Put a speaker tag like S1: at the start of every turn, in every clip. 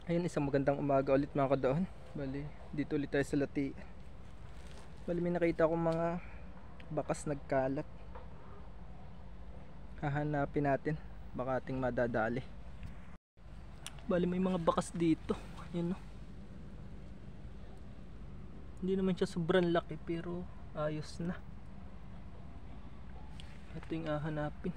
S1: Ayun, isang magandang umaga ulit mga kadaon. Bali, dito ulit tayo sa Latian. Bali, may nakita akong mga bakas nagkalat. Hahanapin natin, baka ating madadali. Bali, may mga bakas dito. Ayun, no? Hindi naman siya sobrang laki pero ayos na. Ito yung hahanapin.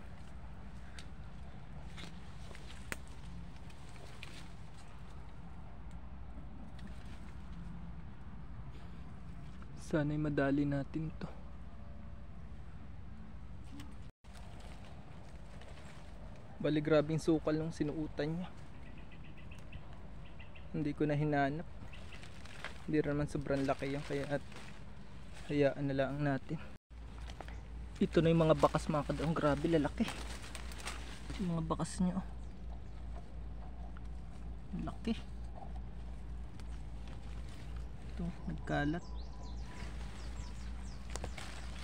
S1: Sana'y madali natin to. Bali, grabing sukal ng sinuutan niya. Hindi ko na hinanap. Hindi naman sobrang laki yan, kaya at hayaan na lang natin. Ito na yung mga bakas mga kadaon. Grabe lalaki. Yung mga bakas niya, oh. Laki. Ito, nagkalat.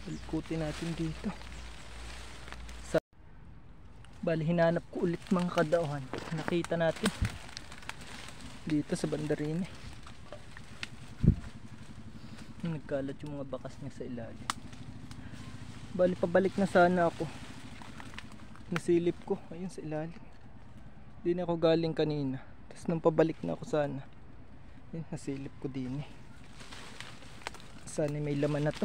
S1: Ikutin natin dito. Bali, hinanap ko ulit mga kadaon. Nakita natin dito sa bandarine. Nagkalat yung mga bakas niya sa ilalim. Bali, pabalik na sana ako. Nasilip ko ayun sa ilalim. Di na ako galing kanina. Tapos nung pabalik na ako sana, yun, nasilip ko din eh. Sana may laman na to.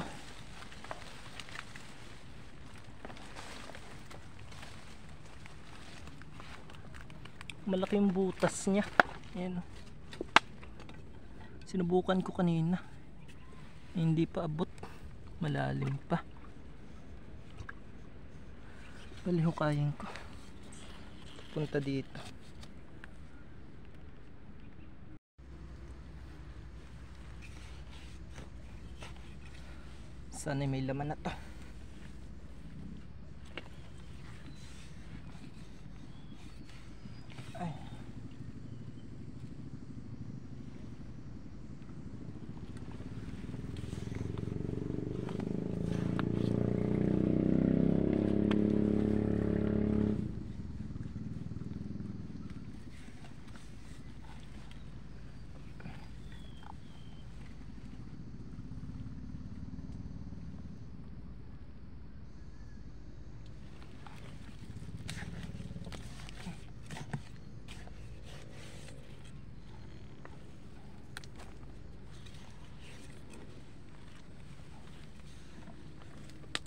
S1: Malaki yung butas niya. Ayan. Sinubukan ko kanina. Hindi pa abot. Malalim pa. Balihukayin ko. Punta dito. Sana may laman na to. Ay.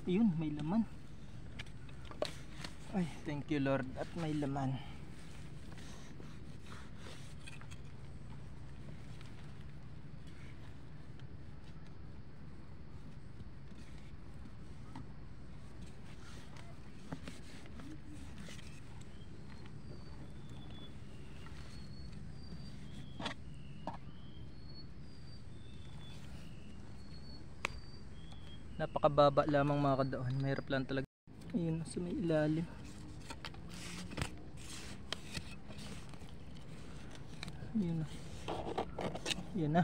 S1: Yun, may laman. Ay, thank you Lord, at may laman. Napakababa lamang mga kadaon. Mahirap lang talaga. Ayun, sa may ilalim. Ayun na. Ayun na.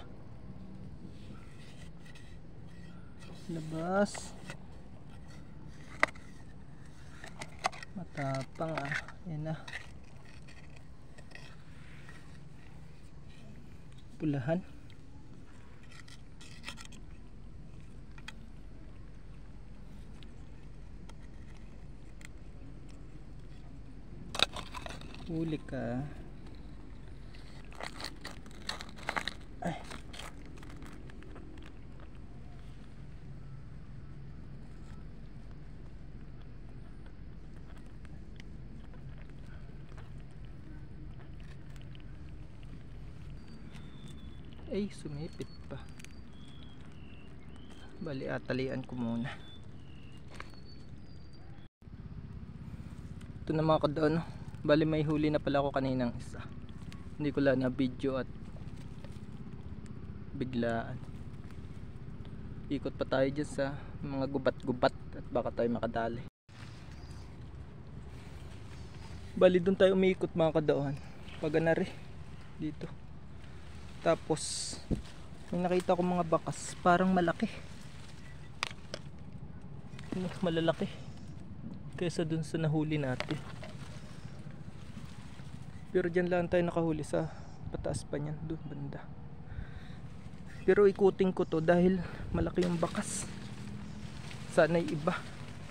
S1: Labas. Matapang ah. Ayun na. Pulahan. Huli ka. Ay. Ay, sumipit pa. Bali, atalian ko muna. Ito na mga kadaon. Bali, may huli na pala ako kaninang isa. Hindi ko lang na video at biglaan. Ikot pa tayo dyan sa mga gubat-gubat at baka tayo makadali. Bali, doon tayo umiikot mga kadaon. Paganari dito. Tapos may nakita ko mga bakas, parang malaki. Malalaki kaysa dun sa nahuli natin. Pero dyan lang tayo nakahuli sa Pataas pa niyan doon banda. Pero ikutin ko to dahil malaki yung bakas. Sana'y iba.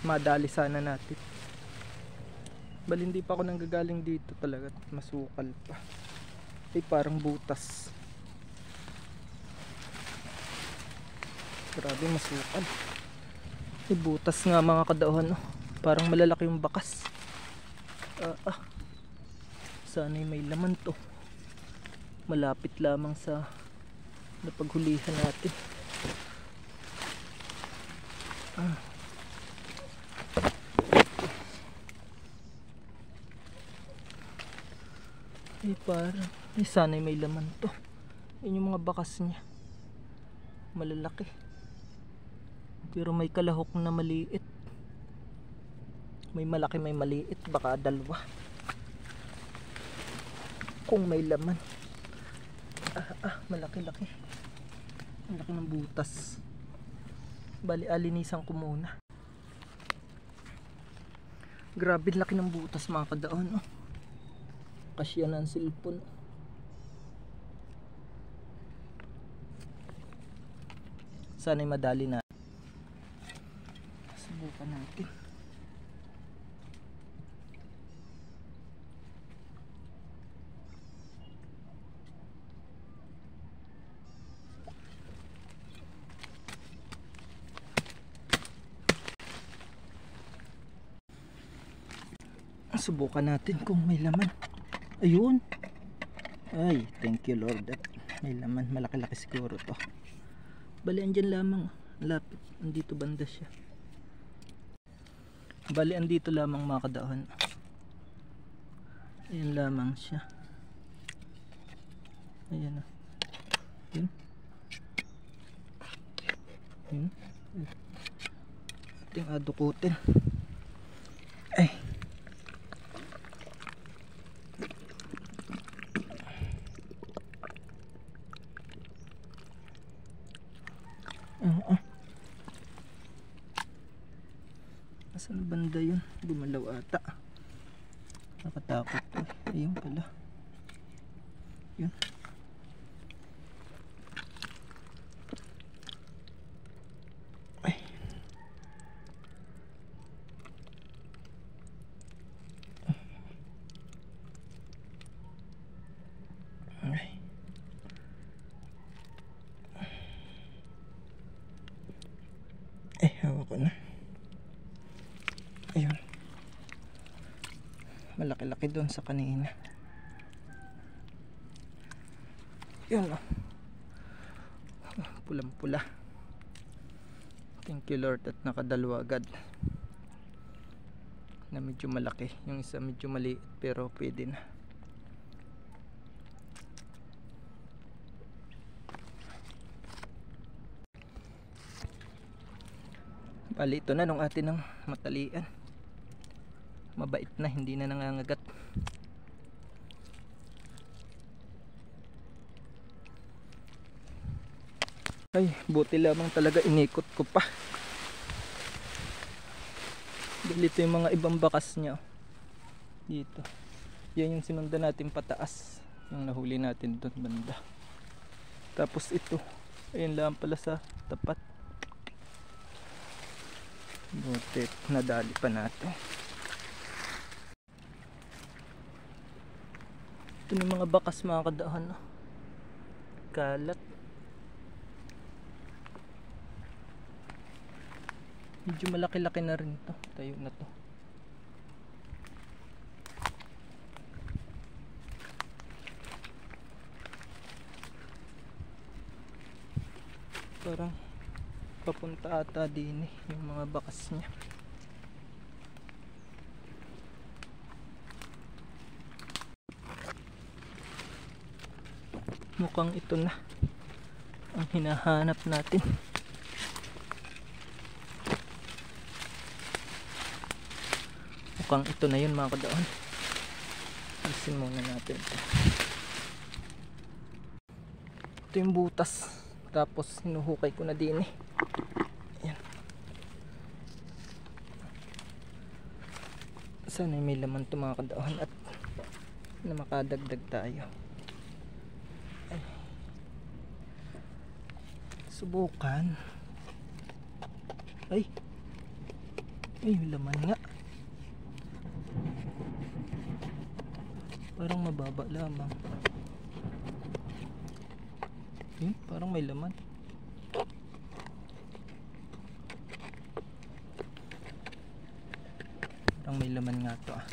S1: Madali sana natin. Bali hindi pa ako nanggagaling dito talaga. Masukal pa. Ay parang butas. Grabe masukal. Ay butas nga mga kadaohan. Oh. Parang malalaki yung bakas. Sana'y may laman to. Malapit lamang sa napaghulihan natin. Ay parang sana'y may laman to. Yun yung mga bakas niya. Malalaki. Pero may kalahok na maliit. May malaki may maliit. Baka dalawa. Kung may laman. Malaki-laki. Ang laki ng butas. Bali alinisan ko muna. Grabe laki ng butas mga kadaon. Kasya na ang silpon. Sana'y madali na. Subukan natin. Subukan natin kung may laman. Ayun. Ay, thank you Lord. May laman. Malaki-laki siguro to. Bali, andyan lamang. Lapit. Andito banda siya. Bali, andito lamang mga kadaon. Ayan lamang siya. Ayan o. Yun. Yun. Ating adukutin. Ay. Asan banda yun? Gumalaw ata. Nakatakot to. Ayun pala. Yun. Ay. Ay. Hawak ko na. Ayun. Malaki-laki doon sa kanina. Yun o. Pulang-pula. Thank you Lord at nakadalawa agad. Na medyo malaki. Yung isa medyo maliit pero pwede na. Bali ito na nung atin ng matalian. Mabait na, hindi na nangangagat. Ay, buti lamang talaga inikot ko pa. Dito yung mga ibang bakas niya. Dito. Yan yung sinundan natin pataas. Yung nahuli natin doon banda. Tapos ito. Ayun lang pala sa tapat. Buti nadali pa natin. Ito yung mga bakas mga kadahan. Kalat. Medyo malaki-laki na rin to. Tayo na to. Parang papunta ata din yung mga bakas niya. Mukhang ito na ang hinahanap natin. Mukhang ito na yun mga kadaon. Alisin muna natin ito. Ito yung butas. Tapos hinuhukay ko na din Ayan. Sana may laman ito mga kadaon at na makadagdag tayo. Subukan. Ay, may laman nga. Parang mababa lamang. Parang may laman. Parang may laman nga to ah.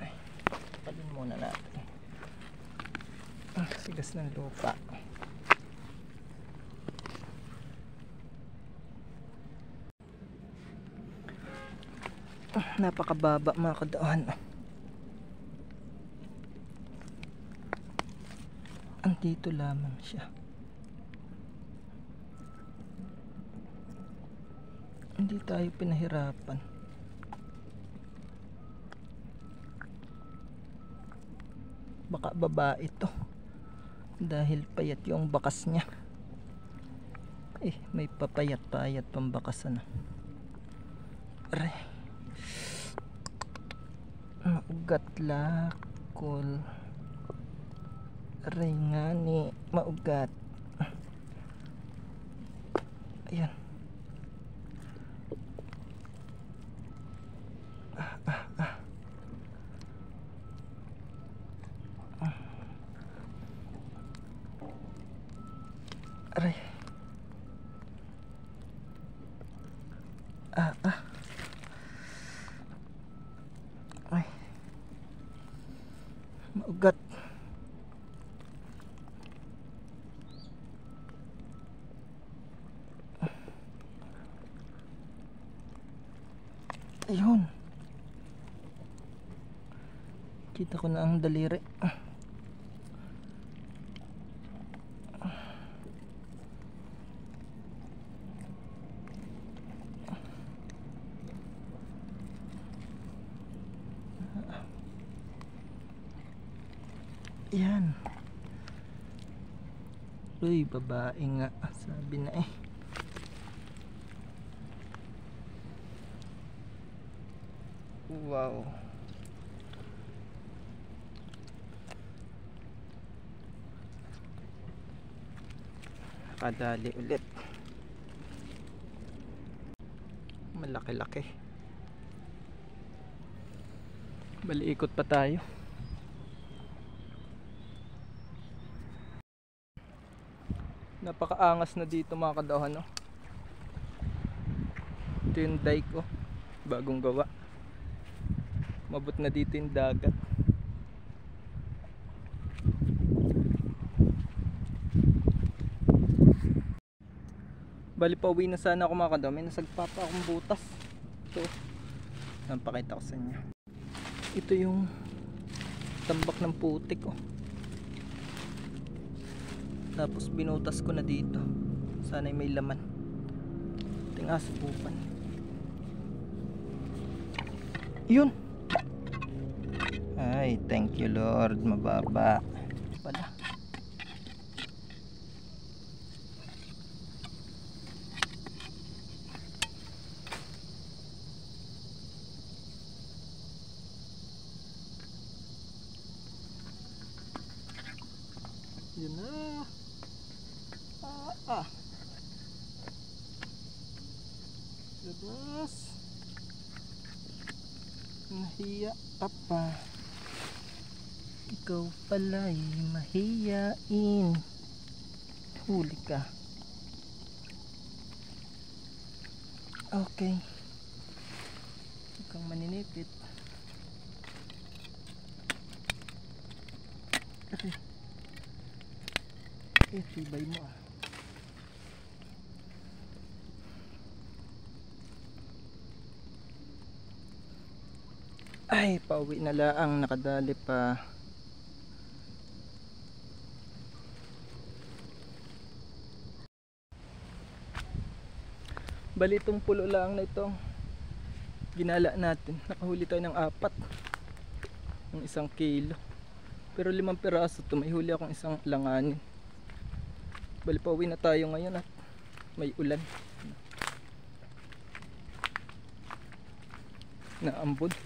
S1: Ay, palin muna natin. Sigas ng lupa. Napakababa mga kadawan. Andito lamang siya. Hindi tayo pinahirapan. Baka babae to dahil payat yung bakas niya. May papayat-payat pang bakas ano. Aray. Maugat lakol. Aray nga ni maugat. Ayan. Aray. Ay. Maugat. Ayun. Kita ko na ang daliri. Yan. Uy, babae nga. Sabi na eh. Wow. Nakadali ulit. Malaki-laki. Bali ikot pa tayo. Napakaangas na dito mga kadawan no? Ito yung dike oh, bagong gawa. Mabot na dito yung dagat. Bali pauwi na sana ako mga kadawan. May nasagpa pa akong butas. Ito, napakita ko sa inyo. Ito yung tambak ng putik oh. Tapos binutas ko na dito. Sana'y may laman. Ting asupupan. Yun. Ay, thank you Lord. Mababa pala. Yun na. Labas. Nahiya ka pa. Ikaw pala'y mahiyain. Huli ka. Okay. Huwag kang maninipit. Okay. Tibay mo ah. Ay, pauwi na lang, nakadali pa. Bali itong pulo lang na ito ginala natin. Nakahuli tayo ng 4 ng 1 kilo. Pero 5 piraso ito. May huli akong isang langanin. Bali pauwi na tayo ngayon at may ulan. Naambod.